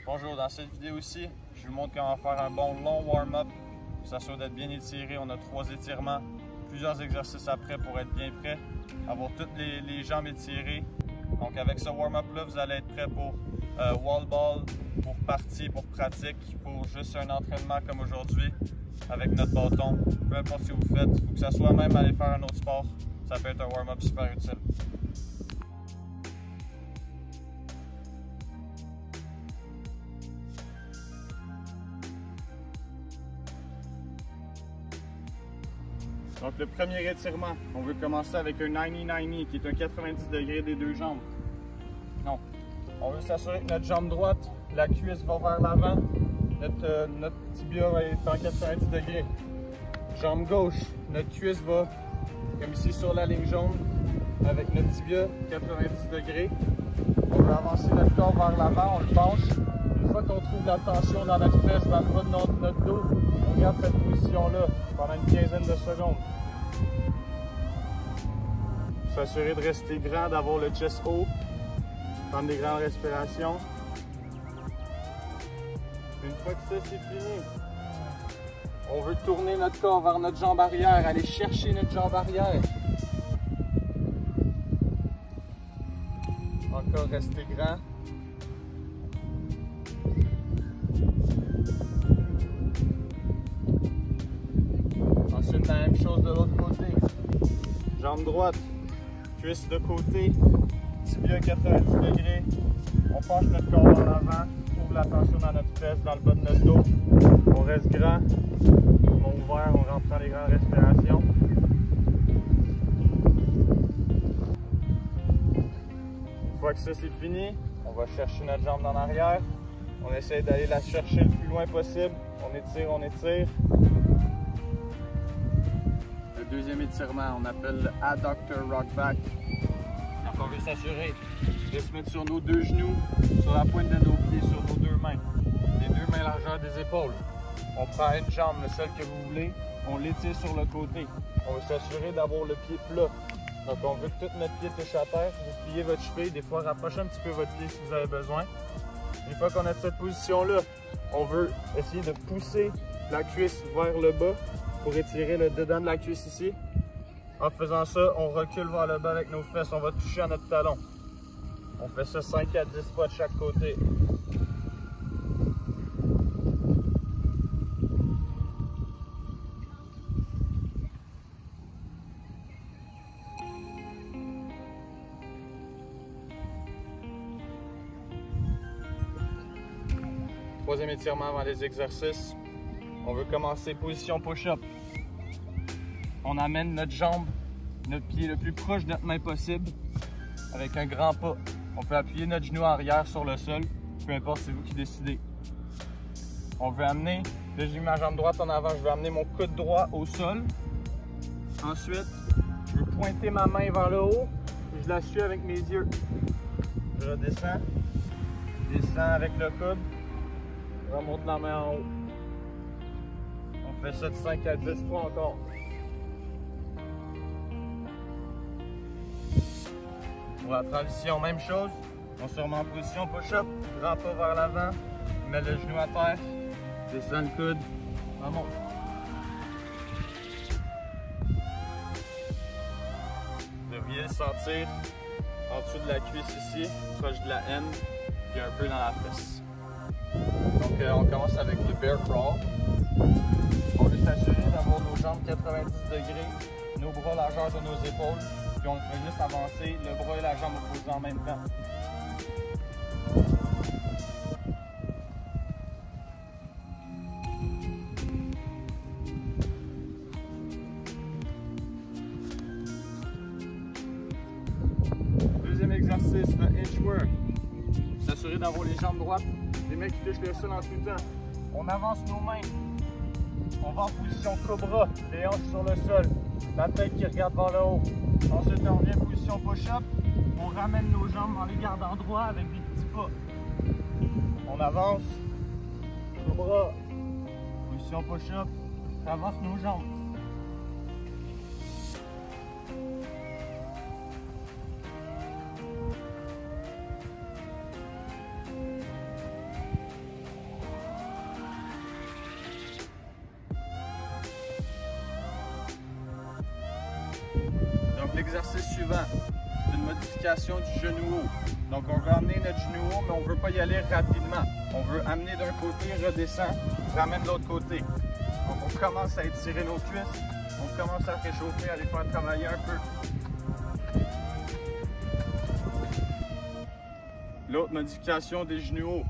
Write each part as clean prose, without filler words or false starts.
Bonjour, dans cette vidéo-ci, je vous montre comment faire un bon long warm-up pour s'assurer d'être bien étiré. On a 3 étirements, plusieurs exercices après pour être bien prêt, avoir toutes les jambes étirées. Donc avec ce warm-up-là, vous allez être prêt pour wall ball, pour partie, pour pratique, pour juste un entraînement comme aujourd'hui avec notre bâton. Peu importe ce que vous faites, ou que ce soit même aller faire un autre sport, ça peut être un warm-up super utile. Donc le premier étirement, on veut commencer avec un 90-90 qui est un 90 degrés des deux jambes. Non, on veut s'assurer que notre jambe droite, la cuisse va vers l'avant, notre tibia est en 90 degrés. Jambe gauche, notre cuisse va comme ici sur la ligne jaune avec notre tibia 90 degrés. On veut avancer notre corps vers l'avant, on le penche. Une fois qu'on trouve la tension dans notre fesse, dans le bas de notre dos, on garde cette position-là pendant une quinzaine de secondes. S'assurer de rester grand, d'avoir le chest haut, prendre des grandes respirations. Une fois que ça c'est fini, on veut tourner notre corps vers notre jambe arrière, aller chercher notre jambe arrière. Encore rester grand. Ensuite, la même chose de l'autre côté. Jambe droite, cuisse de côté, tibia 90 degrés. On penche notre corps en avant, trouve la tension dans notre fesse, dans le bas de notre dos. On reste grand, poumon ouvert, on reprend les grandes respirations. Une fois que ça c'est fini, on va chercher notre jambe en arrière. On essaie d'aller la chercher le plus loin possible. On étire, on étire. Le deuxième étirement, on appelle le Adductor Rock Back. Donc on veut s'assurer de se mettre sur nos deux genoux, sur la pointe de nos pieds, sur nos deux mains. Les deux mains largeur des épaules. On prend une jambe, celle que vous voulez, on l'étire sur le côté. On veut s'assurer d'avoir le pied plat. Donc on veut que tout notre pied touche à terre. Vous pliez votre cheville, des fois rapprochez un petit peu votre pied si vous avez besoin. Une fois qu'on a cette position-là, on veut essayer de pousser la cuisse vers le bas pour étirer le dedans de la cuisse ici. En faisant ça, on recule vers le bas avec nos fesses, on va toucher à notre talon. On fait ça 5 à 10 fois de chaque côté. Troisième étirement avant les exercices. On veut commencer position push-up. On amène notre jambe, notre pied le plus proche de notre main possible avec un grand pas. On peut appuyer notre genou arrière sur le sol, peu importe, c'est vous qui décidez. On veut amener, là j'ai mis ma jambe droite en avant, je vais amener mon coude droit au sol. Ensuite, je veux pointer ma main vers le haut et je la suis avec mes yeux. Je redescends, descends avec le coude, remonte la main en haut. On fait ça de 5 à 10 fois encore. Pour la transition, même chose. On se remet en position push-up, grand pas vers l'avant, met le genou à terre, descend le coude, remonte. Vous devriez le sentir en dessous de la cuisse ici, proche de la haine, puis un peu dans la fesse. Donc on commence avec le bear crawl. On veut s'assurer d'avoir nos jambes 90 degrés, nos bras largeur de nos épaules, puis on fait juste avancer le bras et la jambe opposés en même temps. Deuxième exercice, le inchworm. S'assurer d'avoir les jambes droites, les mains qui touchent le sol en tout temps. On avance nos mains. On va en position cobra, les hanches sur le sol, la tête qui regarde vers le haut. Ensuite, on revient en position push-up. On ramène nos jambes en les gardant droits avec des petits pas. On avance, cobra, position push-up, on avance nos jambes. l'exercice suivant. C'est une modification du genou haut. Donc on veut amener notre genou haut, mais on ne veut pas y aller rapidement. On veut amener d'un côté, redescend, ramène de l'autre côté. Donc on commence à étirer nos cuisses, on commence à réchauffer, à les faire travailler un peu. L'autre modification des genoux hauts.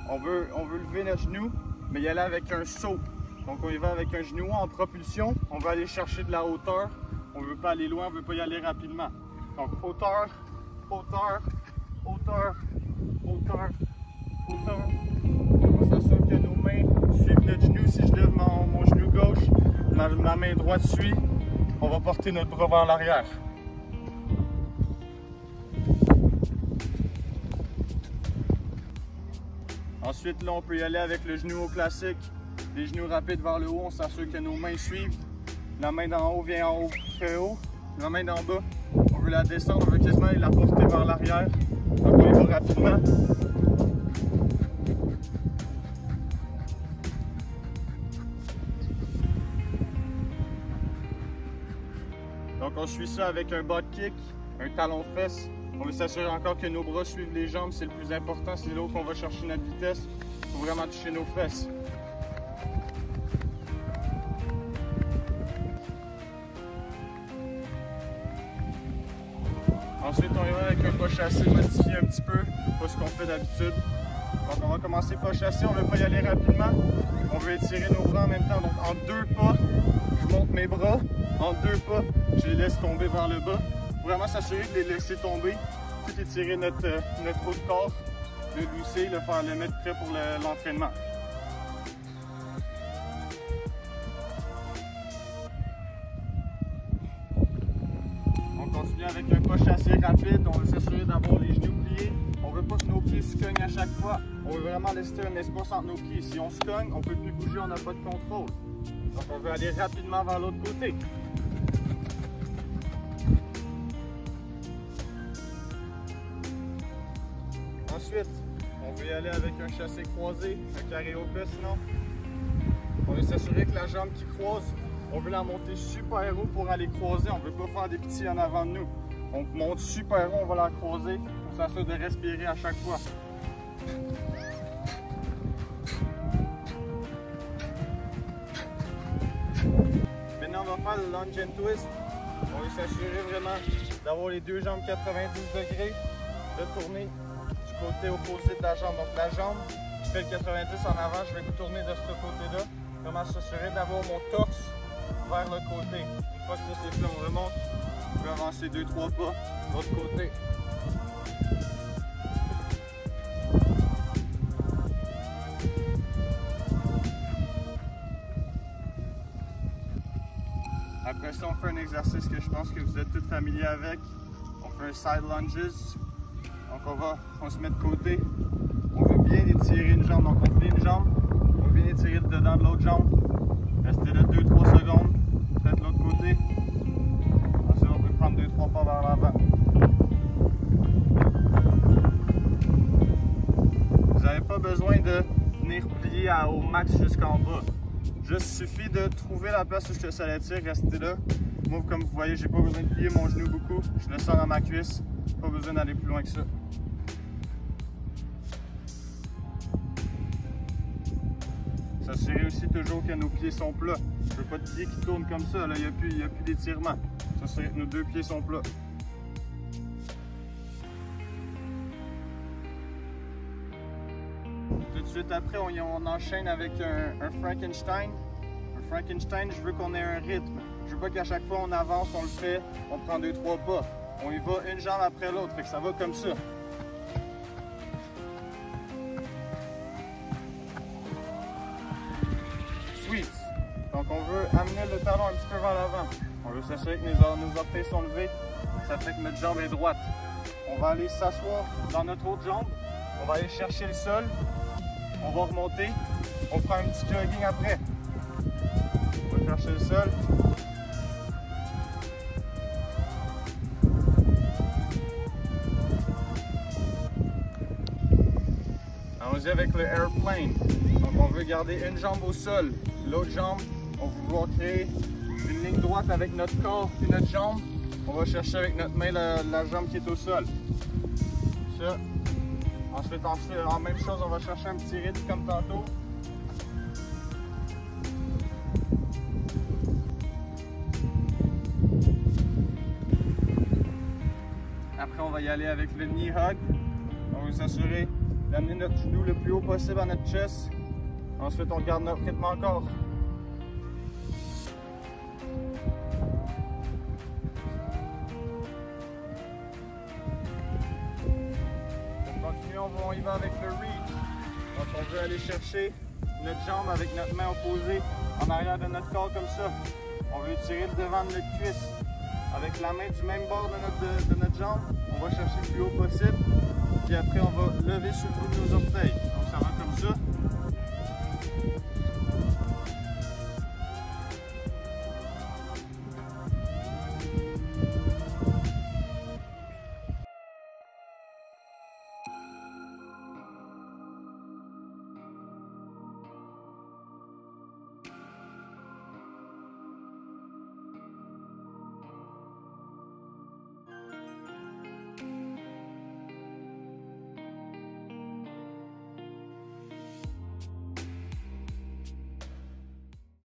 On veut lever notre genou, mais y aller avec un saut. Donc on y va avec un genou en propulsion, on va aller chercher de la hauteur, on ne veut pas aller loin, on ne veut pas y aller rapidement. Donc hauteur, hauteur, hauteur, hauteur, hauteur. On s'assure que nos mains suivent notre genou. Si je lève mon genou gauche, ma main droite suit, on va porter notre bras vers l'arrière. Ensuite, là, on peut y aller avec le genou haut classique. Les genoux rapides vers le haut, on s'assure que nos mains suivent. La main d'en haut vient en haut, très haut. La main d'en bas, on veut la descendre, on veut quasiment la porter vers l'arrière. Donc on y va rapidement. Donc on suit ça avec un butt kick, un talon-fesse. On veut s'assurer encore que nos bras suivent les jambes, c'est le plus important. C'est là qu'on va chercher notre vitesse. Il faut vraiment toucher nos fesses. Ensuite, on y va avec un pas chassé modifié un petit peu, pas ce qu'on fait d'habitude. Donc on va commencer pas chassé, on ne veut pas y aller rapidement. On veut étirer nos bras en même temps. Donc en 2 pas, je monte mes bras. En 2 pas, je les laisse tomber vers le bas. Faut vraiment s'assurer de les laisser tomber. Tout étirer notre haut de corps, le lousser, le mettre prêt pour l'entraînement. On continue avec un pas chassé rapide. On veut s'assurer d'avoir les genoux pliés. On veut pas que nos pieds se cognent à chaque fois. On veut vraiment laisser un espace entre nos pieds. Si on se cogne, on ne peut plus bouger, on n'a pas de contrôle. Donc on veut aller rapidement vers l'autre côté. Ensuite, on veut y aller avec un chassé croisé, un carré au pes, sinon. On veut s'assurer que la jambe qui croise, on veut la monter super haut pour aller croiser. On ne veut pas faire des petits en avant de nous. On monte super haut, on va la croiser. On s'assure de respirer à chaque fois. Maintenant, on va faire le lunge and twist. On veut s'assurer vraiment d'avoir les deux jambes 90 degrés, de tourner du côté opposé de la jambe. Donc la jambe, je fais le 90 en avant, je vais tourner de ce côté-là. Comment s'assurer d'avoir mon torse vers le côté. Une fois que ça c'est fait, on remonte. Je peux avancer 2-3 pas de l'autre côté. Après ça, on fait un exercice que je pense que vous êtes tous familiers avec. On fait un side lunges. Donc on se met de côté. On veut bien étirer une jambe. Donc on plie une jambe. On veut bien étirer le dedans de l'autre jambe. Restez là 2-3 secondes. Faites l'autre côté. Ensuite, on peut prendre 2-3 pas vers l'avant. Vous n'avez pas besoin de venir plier au max jusqu'en bas. Juste suffit de trouver la place où ça l'étire, restez là. Moi, comme vous voyez, j'ai pas besoin de plier mon genou beaucoup. Je le sens dans ma cuisse. Pas besoin d'aller plus loin que ça. S'assurer aussi toujours que nos pieds sont plats. Je veux pas de pieds qui tournent comme ça. Là, il n'y a plus d'étirement. S'assurer que nos deux pieds sont plats. Tout de suite après, on enchaîne avec un Frankenstein. Un Frankenstein, je veux qu'on ait un rythme. Je veux pas qu'à chaque fois on avance, on le fait, on prend 2-3 pas. On y va une jambe après l'autre, fait que ça va comme ça. Sweeps. Donc on veut amener le talon un petit peu vers l'avant. On veut s'assurer que nos orteils sont levés. Ça fait que notre jambe est droite. On va aller s'asseoir dans notre autre jambe. On va aller chercher le sol. On va remonter. On prend un petit jogging après. On va chercher le sol. Allons-y avec le airplane. Donc on veut garder une jambe au sol. L'autre jambe, on va vouloir créer une ligne droite avec notre corps et notre jambe. on va chercher avec notre main la jambe qui est au sol. Ça. Ensuite, en même chose, on va chercher un petit rythme comme tantôt. Après, on va y aller avec le knee hug. On va s'assurer d'amener notre genou le plus haut possible à notre chest. Ensuite, on garde notre rythme encore. Pour continuer, on y va avec le reach. Donc, on veut aller chercher notre jambe avec notre main opposée en arrière de notre corps comme ça. On veut tirer le devant de notre cuisse. Avec la main du même bord de notre jambe, on va chercher le plus haut possible. Puis après, on va lever sur le bout de nos orteils.